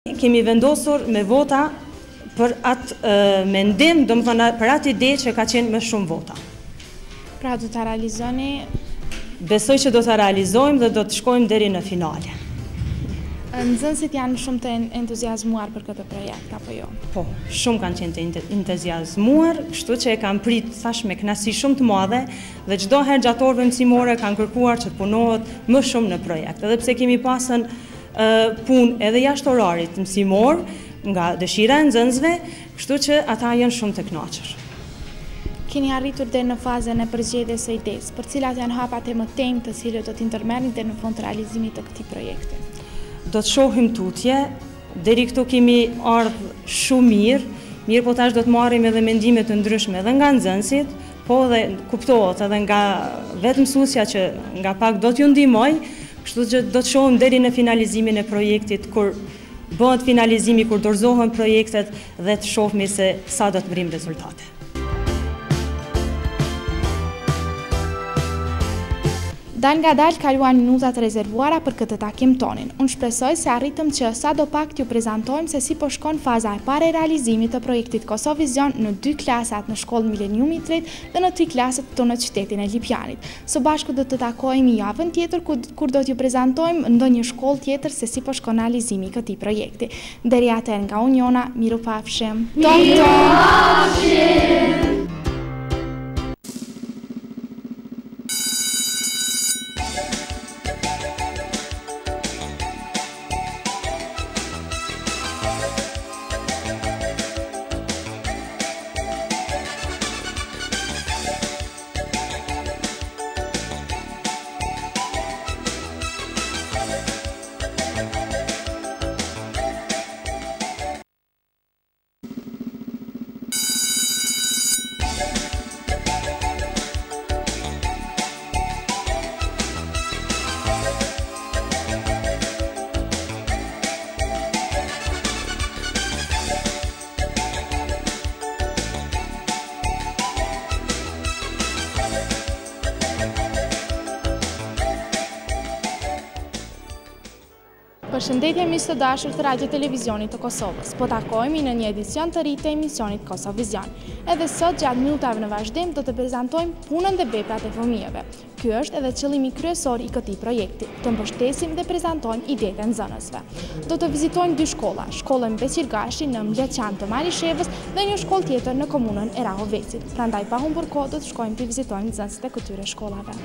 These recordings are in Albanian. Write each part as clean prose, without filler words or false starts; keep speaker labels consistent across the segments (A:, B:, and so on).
A: Kemi vendosur me vota për atë mendim, do më thënë për atë ide që ka qenë me shumë vota.
B: Pra do të realizoni?
A: Besoj që do të realizojmë dhe do të shkojmë deri në finale.
B: Nxënësit janë shumë të entuziazmuar për këtë projekt, apo jo?
A: Po, shumë kanë qenë të entuziazmuar, kështu që e kanë prit thash me kënaqësi shumë të madhe dhe çdo herë gjatë orëve mësimore kanë kërkuar që të punohet më shumë në projekt. Edhe pse kemi pasën punë edhe jashtë orarit mësimor nga dëshira e nxënësve, kështu që ata janë shumë të kënaqur.
B: Keni arritur deri në fazën e përgjedhjes së idesë, për cilat janë hapat e mëtejmë të cilët do të ndërmerrin deri në fund të realizimit të këtij projekti.
A: Do të shohim tutje, deri këtu kemi ardhur shumë mirë po tash do të marrim edhe mendime të ndryshme edhe nga nxënësit, po dhe kuptohet edhe nga vetë mësuesja që nga pak do t'ju ndihmoj, kështu që do të shohim deri në finalizimin e projektit, kur bëhet finalizimi, kur dorëzohen projektet dhe të shohim se sa do të mbrim rezultate.
B: Dal nga dal kaluan minutat rezervuara për këtë takim tonin. Unë shpresoj se arritëm që sa do pak t'ju prezantojmë se si po shkon faza e parë e realizimit të projektit Kosovizion në 2 klasat në shkollën Mileniumi 3 dhe në 3 klasat të në qytetin e Lipjanit. Së bashku do të takojmë javën tjetër kur do t'ju prezantojmë ndonjë shkollë tjetër se si po shkon realizimi i këtij projekti. Deri atëherë nga unë Jona, mirupafshim. Përshëndetje miq të dashur të Radio Televizionit të Kosovës. Po takohemi në një edicion të ri të emisionit Kosovizion. Edhe sot gjatë minutave në vazhdim do të prezantojmë punën dhe veprat e fëmijëve. Ky është edhe qëllimi kryesor i këtij projekti, të mbështesim dhe prezantojmë idetë e nxënësve. Do të vizitojmë 2 shkolla, shkollën Beqirgashi në Mleqan të Malishevës dhe një shkollë tjetër në komunën e Rahovecit. Prandaj pa humbur kohë do të shkojmë të vizitojmë nxënësit e këtyre shkollave.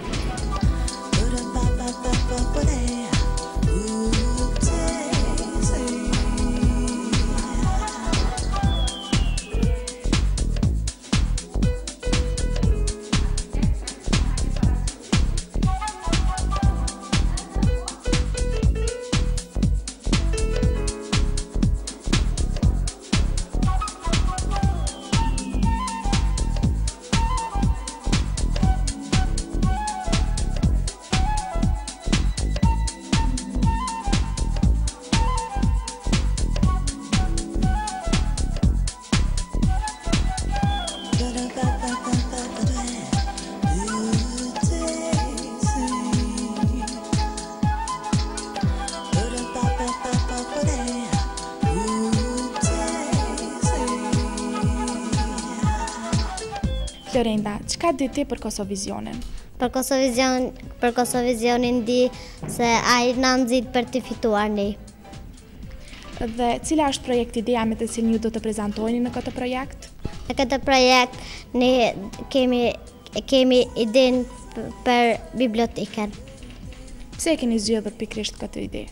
B: Lorenda, çka di ti për Kosovizionin?
C: Për Kosovizionin di se ai na nxit për të fituar ne.
B: Dhe cila është projekti ideja me të cilin ju do të prezantojeni në këtë projekt?
C: Në këtë projekt ne kemi idenë për bibliotekën.
B: Pse e keni zgjedhur pikërisht këtë ide?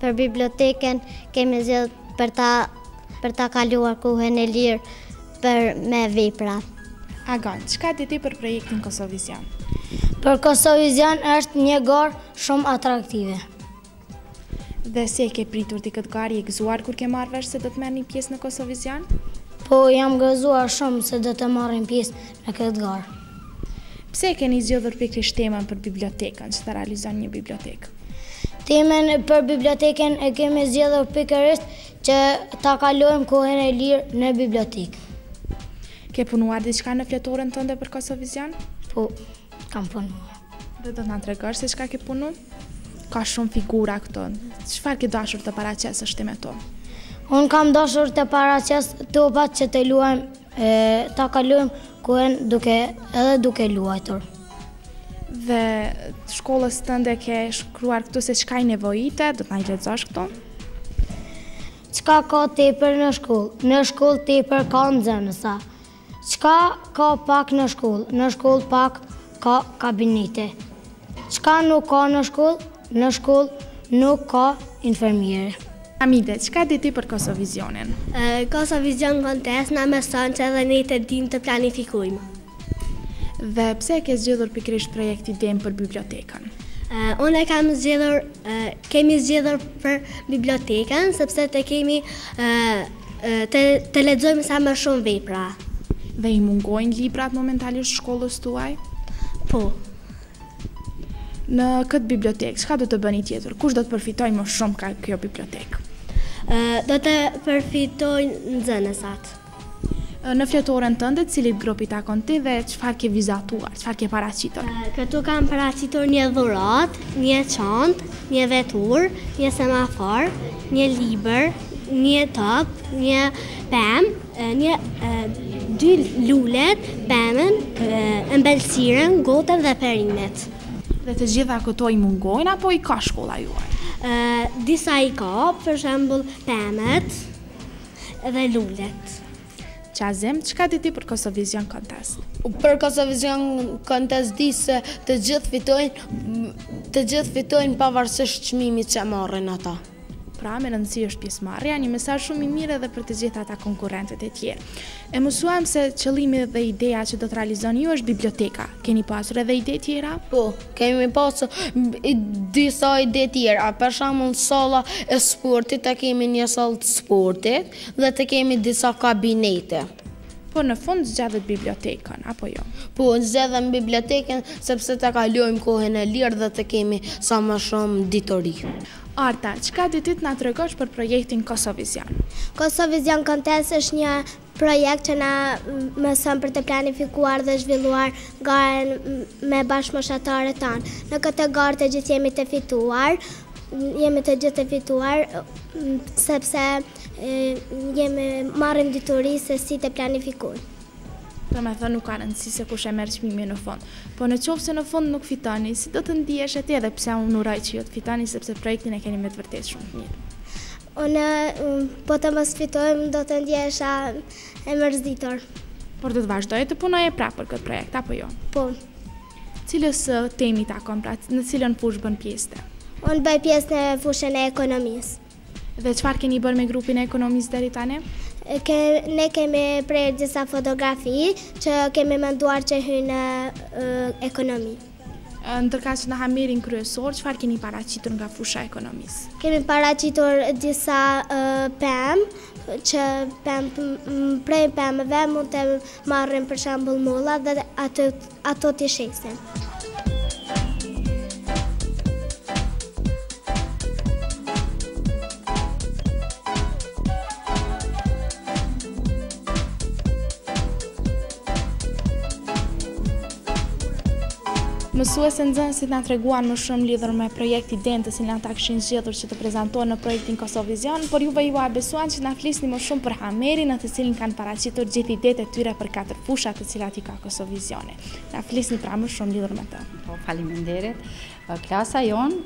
C: Për bibliotekën kemi zgjedhur për ta kaluar kohën e lirë për me vepra.
B: Agon, çka di ti për projektin Kosovizion?
D: Për Kosovizion është një garë shumë atraktive.
B: Dhe si e ke pritur ti këtë garë, je gëzuar kur ke marrë vesh se do të merrni pjesë në Kosovizion?
D: Po, jam gëzuar shumë se do të marrim pjesë në këtë garë.
B: Pse e keni zgjedhur pikërisht temën për bibliotekën, që të realizon një bibliotekë?
D: Temën për bibliotekën e kemi zgjedhur pikërisht që ta kalojmë kohën e lirë në bibliotekë.
B: Ke punuar diçka në fletoren tënde për Kosovizion?
D: Po, kam punuar.
B: Dhe do të na tregosh se çka ke punu? Ka shumë figura këtu. Çfarë ke dashur të paraqesësh ti me to?
D: Unë kam dashur të paraqes topat që të luajmë, ta kalojmë kohën duke luajtur.
B: Dhe shkollës tënde ke shkruar këtu se çka i nevojite, do të na i lexosh këtu?
D: Çka ka tepër në shkollë? Në shkollë tepër ka nxënësa. Çka ka pak në shkollë? Në shkollë pak ka kabinete. Çka nuk ka në shkollë? Në shkollë nuk ka infermiere.
B: Amide, çka di ti për Kosovizionin?
E: Kosovizion kontes na mëson që edhe ne të dim të planifikojmë.
B: Dhe pse ke zgjedhur pikërisht projekti DEM për bibliotekën?
E: Unë kemi zgjedhur për bibliotekën, sepse të lexojmë sa më shumë vepra.
B: Dhe i mungojnë librat momentalisht shkollës tuaj?
E: Po.
B: Në këtë bibliotekë, çka do të bëni tjetër? Kush do të përfitojë më shumë nga kjo bibliotekë?
E: Do të përfitojnë nxënësat.
B: Në fletoren tënde, cili grupi takon ti dhe çfarë ke vizatuar, çfarë ke paraqitur?
E: Këtu kam paraqitur një dhuratë, një çantë, një vetur, një semafor, një libër, një top, një pemë, dy lulet, pemën, ëmbëlsirën, gotën dhe perimet.
B: Dhe të gjitha këto i mungojnë apo i ka shkolla juaj?
E: Disa i ka, për shembull pemët dhe lulet.
B: Qazim, çka di ti për Kosovizion Contest?
F: Për Kosovizion Contest di se të gjithë fitojnë pavarësisht çmimit që marrin ata.
B: Pra, me rëndësi është pjesëmarrja, një mesazh shumë i mirë edhe për të gjithë ata konkurrentët e tjerë. E mësuam se qëllimi dhe ideja që do të realizoni ju është biblioteka. Keni pasur edhe ide tjera?
F: Po, kemi pasur disa ide tjera. Për shembull, salla e sportit, të kemi një sallë të sportit dhe të kemi disa kabinete.
B: Po në fund zgjedhët bibliotekën, apo jo?
F: Po, zgjedhëm bibliotekën sepse të kalojmë kohën e lirë dhe të kemi sa më shumë ditori.
B: Arta, çka di ti të na tregosh për projektin Kosovizion?
C: Kosovizion Contest është një projekt që na mëson për të planifikuar dhe zhvilluar garën me bashkëmoshatarët tanë. Në këtë garë të gjithë jemi të fituar, sepse marrim ditori se si të planifikojmë.
B: Do me thënë nuk ka rëndësi se kush e merr çmimin në fund. Po në qoftë se në fund nuk fitoni, si do të ndihesh atje dhe pse unë uroj që ju të fitoni sepse projektin e keni me të vërtetë shumë të mirë.
C: Unë po të mos fitojmë do të ndjehesha e mërzitur.
B: Por do të vazhdoj të punoje prapë për këtë projekt, apo jo?
C: Po.
B: Cilës temi takon, pra në cilën fushë bën pjesë?
C: Unë bëj pjesë në fushën e ekonomisë.
B: Dhe çfarë keni bërë me grupin e ekonomisë deri tani?
C: Ne kemi prerë disa fotografi që kemi menduar që hyjnë në ekonomi.
B: Ndërkaq që në hamirin kryesor, çfarë keni paraqitur nga fusha e ekonomisë?
C: Kemi paraqitur disa pemë, që prej pemëve mund të marrim për shembull molla dhe ato t'i shesin.
B: Mësuese nxënësit na treguan më shumë lidhur me projektin DEM, të cilin ata kishin zgjedhur që të prezantohen në projektin Kosovizion, por juve ju besuan që na flisni më shumë për hamerin, në të cilin kanë paraqitur gjithë idetë e tyre për 4 fusha të cilat i ka Kosovisioni. Na flisni pra më shumë lidhur me të.
G: Po, faleminderit. Klasa jonë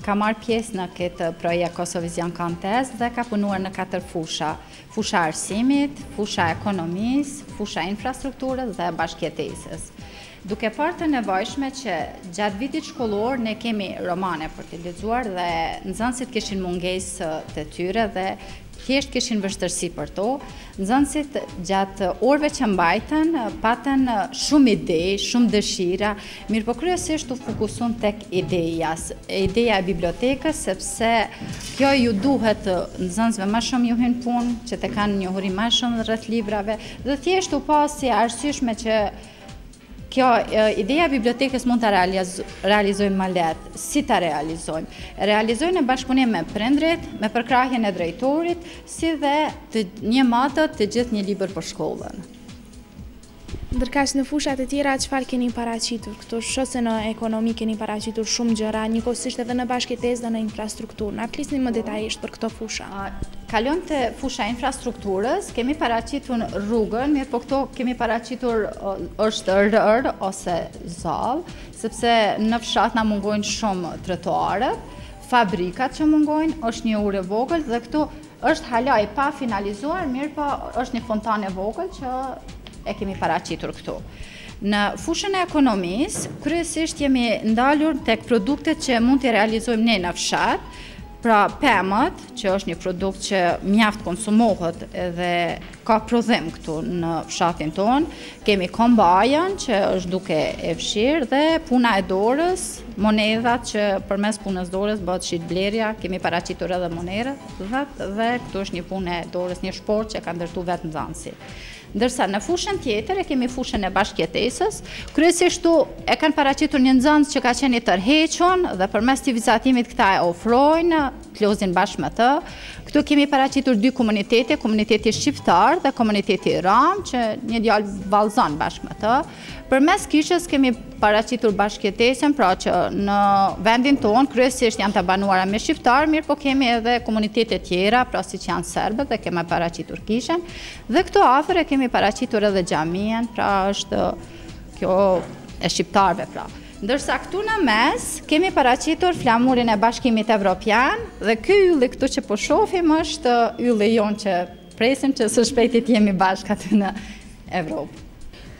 G: ka marrë pjesë në këtë projekt Kosovizion Contest dhe ka punuar në 4 fusha. Fusha arsimit, fusha ekonomisë, fusha infrastrukturës dhe bashkëjetesës. Duke parë të nevojshme që gjatë vitit shkollor ne kemi romane për të lexuar dhe nxënësit kishin mungesë të tyre dhe thjesht kishin vështirësi për to. Nxënësit gjatë orëve që mbajtën patën shumë ide, shumë dëshira, mirë po kryesisht u fokusuan tek ideja e bibliotekës, sepse kjo ju duhet nxënësve më shumë ju hyn punë, që të kanë njohuri më shumë rreth librave dhe thjesht u pa si arsyeshme që kjo ideja e bibliotekës mund të realizojmë më lehtë. Si ta realizojmë? Realizojmë në bashkëpunim me prindrit, me përkrahjen e drejtorit, si dhe një matë të gjithë një libër për shkollën.
B: Ndërkaq në fushat e tjera çfarë keni paraqitur? Këtu shoh se në ekonomi keni paraqitur shumë gjëra, njëkohësisht edhe në bashkëjetesë dhe në infrastrukturë. Na flisni më detajisht për këto fusha.
G: kalon të fusha infrastrukturës, kemi paraqitur rrugën, mirë po këto kemi paraqitur është rër ose zallë, sepse në fshat na mungojnë shumë trotuarët, fabrikat që mungojnë, është një ure vogël dhe këtu është hala e pa finalizuar, mirë po është një fontane vogël që e kemi paraqitur këtu. Në fushën e ekonomisë, kryesisht jemi ndalur tek produktet që mund të realizojmë ne në fshat, pra pemët, që është një produkt që mjaft konsumohet dhe ka prodhim këtu në fshatin ton, kemi kombajën që është duke e fshirë dhe puna e dorës, monedhat që përmes punës dorës bëhet shitblerja, kemi paraqitur edhe monedhat dhe këtu është një punë e dorës, një shport që ka ndërtu vetë nxënësi. Ndërsa në fushën tjetër e kemi fushën e bashkëjetesës, kryesisht tu e kanë paraqitur një nxënës që ka qenë i tërhequr dhe përmes të vizatimit këta e ofrojnë, klozin bashkë me të. Këtu kemi paraqitur dy komunitete, komuniteti shqiptar dhe komuniteti ram, që një djalë vallëzon bashkë me të. Përmes kishës kemi paraqitur bashkëjetesën, pra që në vendin tonë kryesisht janë të banuara me shqiptar, mirë po kemi edhe komunitete tjera, pra si që janë serbët dhe kemi paraqitur kishën. Dhe këto afër e kemi paraqitur edhe xhamien, pra është kjo e shqiptarëve pra. Ndërsa këtu në mes kemi paraqitur flamurin e Bashkimit Evropian dhe ky ylli këtu që po shohim është ylli jon që presim që së shpejti të jemi bashkë aty në Evropë.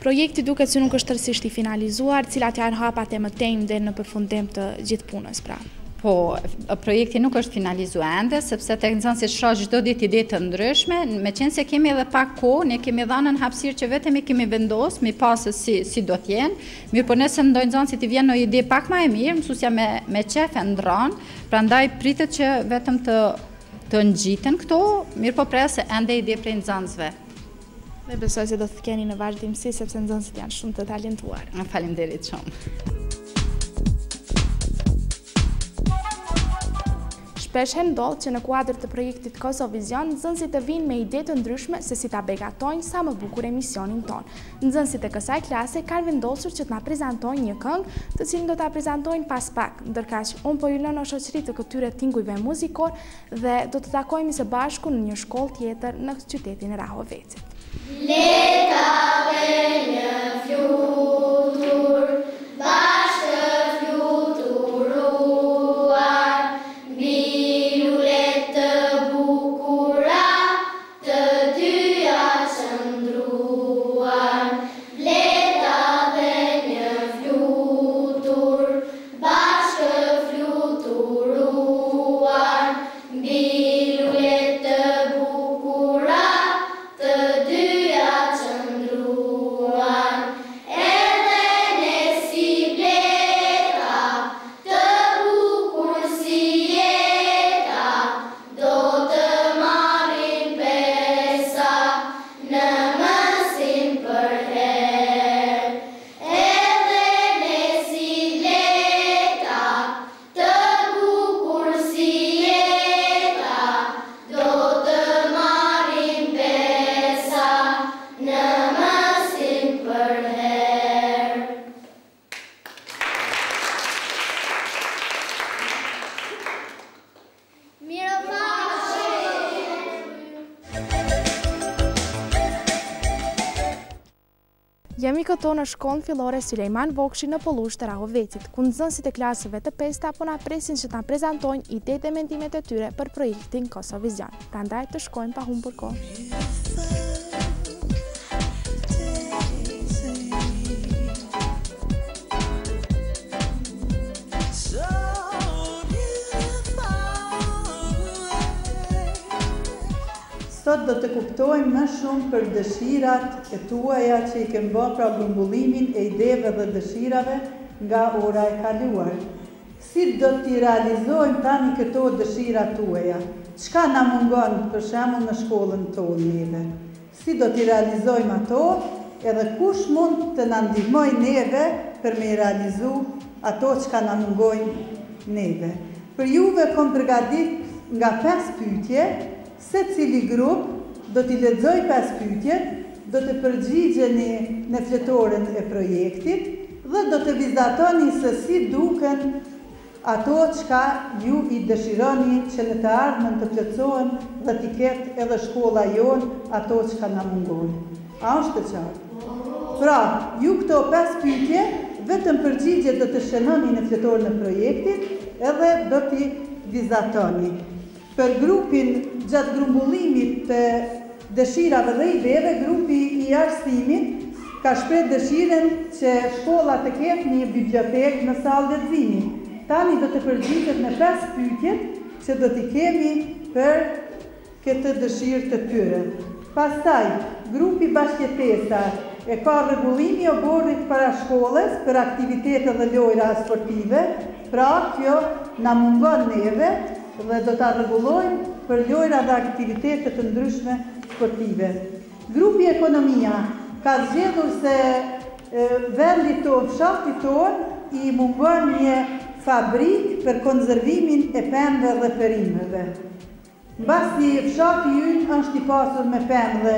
B: Projekti duket se nuk është tërësisht i finalizuar, cilat janë hapat e mëtejmë dhe në përfundim të gjithë punës pra.
G: Po, projekti nuk është finalizuar ende, sepse tek nxënësit shoh çdo ditë ide të ndryshme, meqense kemi edhe pak kohë, ne kemi dhënë hapësirë që vetëm i kemi vendosur, mi pas se si do të jenë. Mirë, po nëse ndonjë nxënësi të vjen në ide pak më e mirë, mësuesja me qef e ndron, prandaj pritet që vetëm të ngjiten këto, mirë po pres se ende ide prej nxënësve.
B: Dhe besoj se do të keni në vazhdimsi, sepse nxënësit janë shumë të talentuar.
G: Faleminderit shumë.
B: Shpesh ndodh që në kuadër të projektit Kosovizion, nxënësit të vinë me ide të ndryshme se si ta begatojnë sa më bukur emisionin ton. Nxënësit e kësaj klase kanë vendosur që të na prezantojnë një këngë, të cilën do ta prezantojnë pas pak, ndërkaq unë po ju lë në shoqëri të këtyre tingujve muzikor dhe do të takojmë së bashku në një shkollë tjetër në qytetin e Rahovecit.
H: Letave një flutur, bashkë të fluturuar, mbi lulet të bukura, të dyja qëndruar. Letave një flutur, bashkë të fluturuar, mbi lulet të bukura, të dyja qëndruar. Edhe ne si bleta, të bukur si jeta, do të marrin pesa në mësim për her. Edhe ne si bleta, të bukur si jeta, do të marrin pesa në mësim për her.
B: Jemi këto në shkollën fillore Sulejman Vokshi në Pollush të Rahovecit, ku nxënësit e klasëve të 5 po na presin që ta prezantojnë idetë e mendimet e tyre për projektin Kosovizion. Prandaj të shkojmë pa humbur kohë.
I: Sot do të kuptojmë më shumë për dëshirat e tuaja që i kemë bërë pra grumbullimin e ideve dhe dëshirave nga ora e kaluar. Si do t'i realizojmë tani këto dëshirat tuaja? Çka na mungon për shembull në shkollën tonë neve? Si do t'i realizojmë ato? Edhe kush mund të na ndihmojë neve për me realizu ato çka na mungojnë neve? Për juve kom përgatit nga 5 pyetje. Se cili grup do t'i lexoj 5 pyetjet, do të përgjigjeni në fletorën e projektit dhe do të vizatoni se si duken ato çka ju i dëshironi që në të ardhmen të plotësohen dhe t'i ketë edhe shkolla jonë ato çka na mungojnë. A është të qartë? Pra, ju këto 5 pyetje, vetëm përgjigjet do të shënoni në fletorën e projektit edhe do t'i vizatoni. Për grupin gjatë grumbullimit të dëshirave dhe ideve, grupi i arsimit ka shpreh dëshiren që shkolla të ketë një bibliotekë në sallë leximi. Tani do të përgjigjet në 5 pyetjet që do t'i kemi për këtë dëshirë të tyre. Pastaj, grupi bashkëjetesa e ka rregullimi oborrit para shkollës për aktivitete dhe lojra sportive, pra kjo na mungon neve dhe do ta rregullojmë për lojra dhe aktivitete të ndryshme sportive. Grupi ekonomia ka zgjedhur se vendi tonë, fshati tonë i mungon një fabrik për konservimin e pemëve dhe perimeve. Mbasi fshati ynë është i pasur me pemë dhe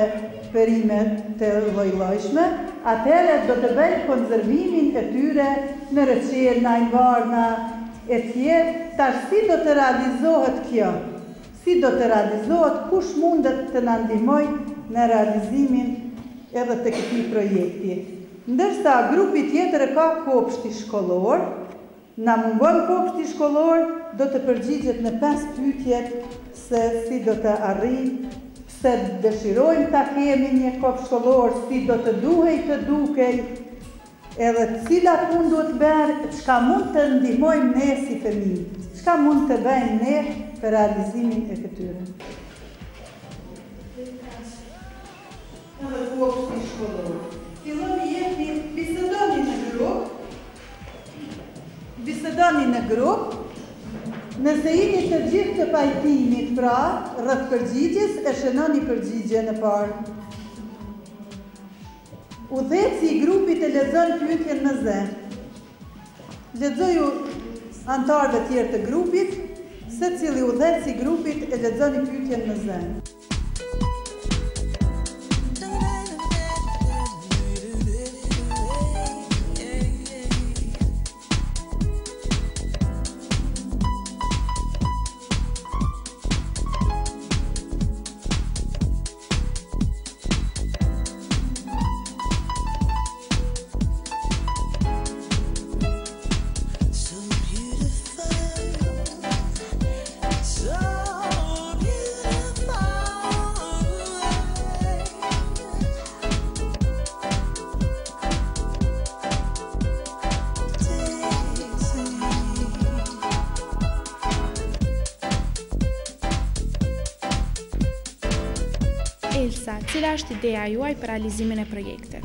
I: perime të lloj-llojshme, atëherë do të bëjnë konservimin e tyre në Rëqel, në Ajvarna, e tjerë. Tash si do të realizohet kjo? Si do të realizohet? Kush mundet të na ndihmojë në realizimin edhe të këtij projekti? Ndërsa grupi tjetër e ka kopshti shkollor, na mungon kopshti shkollor, do të përgjigjet në 5 pyetjet se si do të arrijë, se dëshirojmë ta kemi një kopsht shkollor, si do të duhej të dukej, edhe cila punë duhet bërë, çka mund të ndihmojmë ne si fëmijë, çka mund të bëjmë ne për realizimin e këtyre. Edhe kopshti shkollor. Filloni jeni, bisedoni në grup, nëse jeni të gjithë të pajtimit pra, rreth përgjigjes, e shënoni përgjigjen e parë. Udhëheci i grupit e lexon pyetjen në zë. Lexoju antarëve tjerë të grupit, secili udhëheci i grupit e lexoni pyetjen në zë.
B: Elsa, cila është ideja juaj për realizimin e projektit?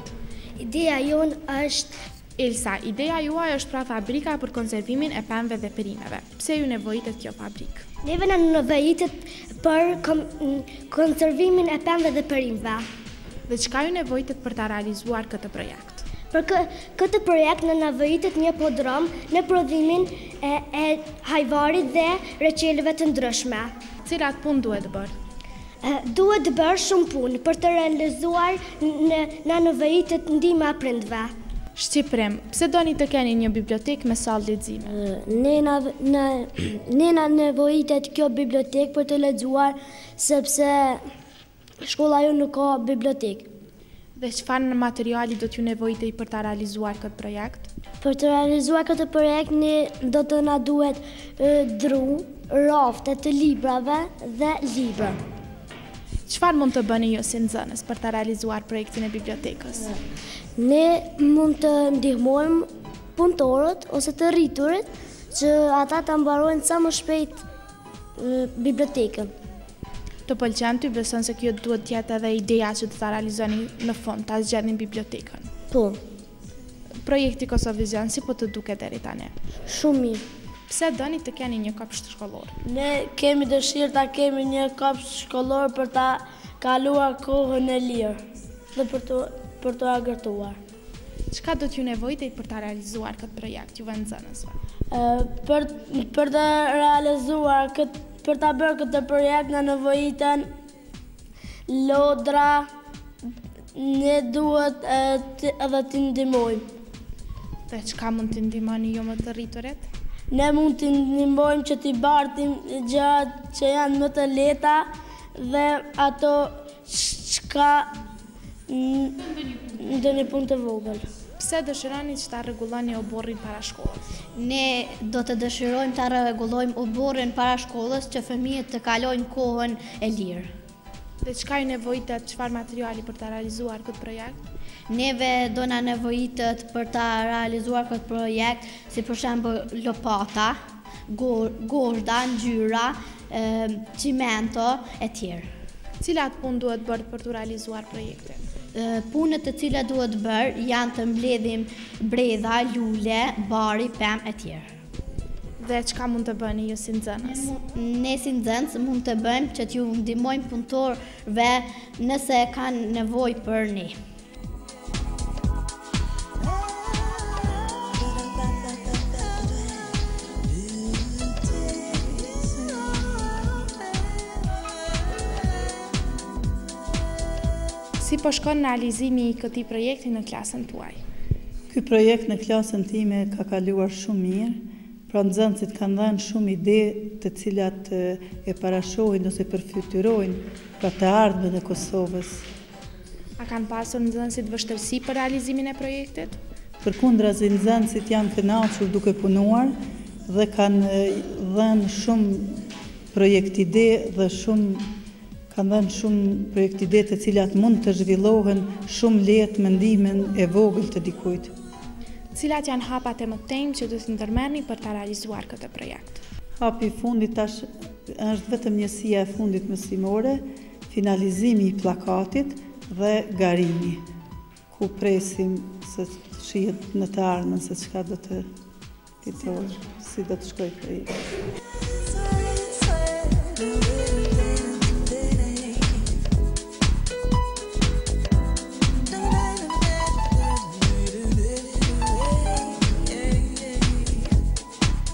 C: Ideja jonë është...
B: Elsa, ideja juaj është pra fabrika për konservimin e pemëve dhe perimeve. Pse ju nevojitet kjo fabrikë?
C: Neve na nevojitet për konservimin e pemëve dhe perimeve.
B: Dhe çka ju nevojitet për ta realizuar këtë projekt?
C: Për këtë projekt na nevojitet një podrom në prodhimin e hajvarit dhe reçeleve të ndryshme.
B: Cilat punë duhet bërë?
C: Duhet bërë shumë punë për të realizuar në nevojitet ndihma prindve.
B: Shqipërim, pse doni të keni një bibliotekë me sallë leximi?
D: Ne na nevojitet kjo bibliotekë për të lexuar sepse shkolla jonë nuk ka bibliotekë.
B: Dhe çfarë materiali do t'ju nevojitej për ta realizuar këtë projekt?
D: Për të realizuar këtë projekt ne do të na duhet dru, rafte të librave dhe libra.
B: Çfarë mund të bëni ju si nxënës për ta realizuar projektin e bibliotekës?
D: Ne mund të ndihmojmë punëtorët ose të rriturit që ata të mbarojnë sa më shpejt bibliotekën.
B: Të pëlqen ty, beson se kjo duhet të jetë edhe ideja që të ta realizoni në fund, ta zgjedhni bibliotekën?
D: Po.
B: Projekti Kosovizion si po të duket deri tani?
D: Shumë mirë.
B: Pse doni të keni një kopsht shkollor?
D: Ne kemi dëshirë ta kemi një kopsht shkollor për ta kaluar kohën e lirë dhe për të agërtuar.
B: Çka do t'ju nevojitej për ta realizuar këtë projekt, juve nxënësve?
D: Për të realizuar për ta bërë këtë projekt na nevojiten lodra, ne duhet edhe t'i ndihmojmë.
B: Dhe çka mund t'i ndihmoni ju më të rriturit?
J: Ne mund të ndihmojmë që t'i bartim gjërat që janë më të lehta dhe ato çka ndonjë punë të vogël.
B: Pse dëshironi që ta rregulloni oborrin para shkollës?
E: Ne do të dëshirojmë ta rregullojmë oborrin para shkollës që fëmijët të kalojnë kohën e lirë.
B: Dhe çka ju nevojitet, çfarë materiali për ta realizuar këtë projekt?
E: Neve do na nevojitet për ta realizuar këtë projekt, si për shembull lopata, gozhda, ngjyra, cimento e tjerë.
B: Cilat punë duhet bërë për të realizuar projektin?
E: Punët të cilat duhet bërë janë të mbledhim bredha, lule, bari, pemë e tjerë.
B: Dhe çka mund të bëni ju si nxënës?
E: Ne si nxënës mund të bëjmë që t'ju ndihmojmë punëtorëve nëse kanë nevojë për ne.
B: Si po shkon realizimi i këtij projekti në klasën tuaj?
I: Ky projekt në klasën time ka kaluar shumë mirë, pra nxënësit kanë dhënë shumë ide të cilat e parashohin ose përfytyrojnë për të ardhmen e Kosovës.
B: A kanë pasur nxënësit vështirësi për realizimin e projektit?
I: Përkundrazi, nxënësit janë kënaqur duke punuar dhe kanë dhënë shumë projektide dhe kanë dhënë shumë projektide të cilat mund të zhvillohen shumë lehtë me ndihmën e vogël të dikujt.
B: Cilat janë hapat e mëtejmë që do të ndërmerrni për ta realizuar këtë projekt?
I: Hapi i fundit tash është vetëm njësia e fundit mësimore, finalizimi i plakatit dhe garimi, ku presim se shihet në të ardhmen se çka do të fitojë, si do të shkojë projekti.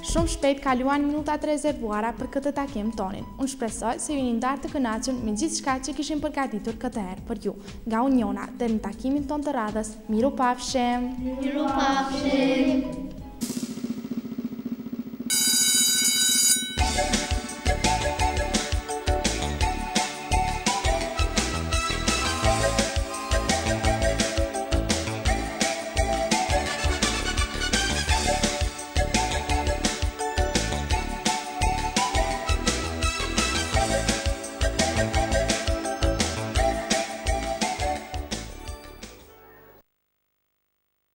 B: Shumë shpejt kaluan minutat rezervuara për këtë takim tonin. Unë shpresoj se ju ndarë të kënaqur me gjithçka që kishim përgatitur këtë herë për ju. Nga Uniona, deri në takimin ton të radhës, miru pafshim!
H: Miru pafshim!